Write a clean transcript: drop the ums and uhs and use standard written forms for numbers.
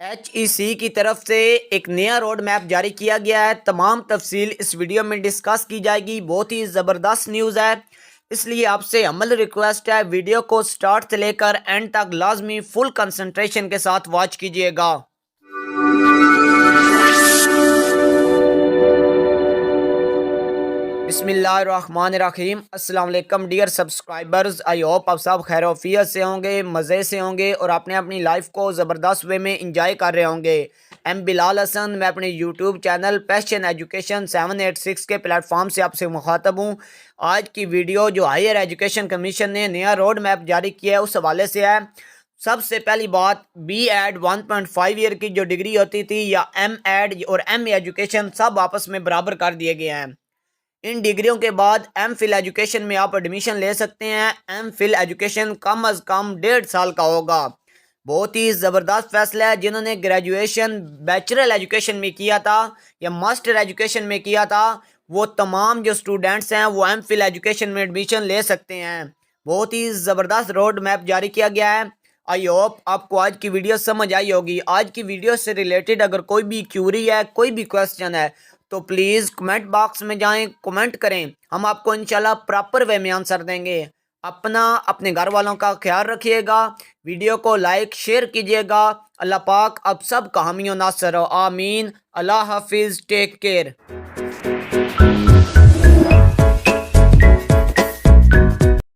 HEC کی طرف سے ایک نیا روڈ میپ جاری کیا گیا ہے۔ تمام تفصیل اس ویڈیو میں ڈسکس کی جائے گی۔ بہت ہی زبردست نیوز ہے، اس لیے آپ سے عمل ریکویسٹ ہے ویڈیو کو سٹارٹ سے لے کر اینڈ تک لازمی فل کنسنٹریشن کے ساتھ واچ کیجئے گا۔ بسم اللہ الرحمن الرحیم۔ السلام علیکم ڈیئر سبسکرائبرز، آئی ہوپ آپ سب خیر و عافیت سے ہوں گے، مزے سے ہوں گے اور اپنے اپنی لائف کو زبردست وے میں انجوائے کر رہے ہوں گے۔ ایم بلال حسن، میں اپنے یوٹیوب چینل پیشن ایجوکیشن 786 کے پلیٹ فارم سے آپ سے مخاطب ہوں۔ آج کی ویڈیو جو ہائر ایجوکیشن کمیشن نے نیا روڈ میپ جاری کیا ہے اس حوالے سے ہے۔ سب سے پہلی بات، بی ایڈ 1.5 ایئر کی جو ڈگری ہوتی تھی یا ایم ایڈ اور ایم اے ایجوکیشن سب آپس میں برابر کر دیے گئے ہیں۔ ان ڈگریوں کے بعد ایم فل ایجوکیشن میں آپ ایڈمیشن لے سکتے ہیں۔ ایم فل ایجوکیشن کم از کم 1.5 سال کا ہوگا۔ بہت ہی زبردست فیصلہ ہے۔ جنہوں نے گریجویشن بیچلر ایجوکیشن میں کیا تھا یا ماسٹر ایجوکیشن میں کیا تھا، وہ تمام جو سٹوڈنٹس ہیں وہ ایم فل ایجوکیشن میں ایڈمیشن لے سکتے ہیں۔ بہت ہی زبردست روڈ میپ جاری کیا گیا ہے۔ آئی ہوپ آپ کو آج کی ویڈیو سمجھ آئی ہوگی۔ آج کی ویڈیو سے ریلیٹڈ اگر کوئی بھی کیوری ہے، کوئی بھی کویسچن ہے تو پلیز کمنٹ باکس میں جائیں، کمنٹ کریں، ہم آپ کو انشاءاللہ پراپر وے میں آنسر دیں گے۔ اپنے گھر والوں کا خیال رکھیے گا، ویڈیو کو لائک شیئر کیجیے گا۔ اللہ پاک آپ سب کا حامی و ناصر ہو، آمین۔ اللہ حافظ، ٹیک کیئر۔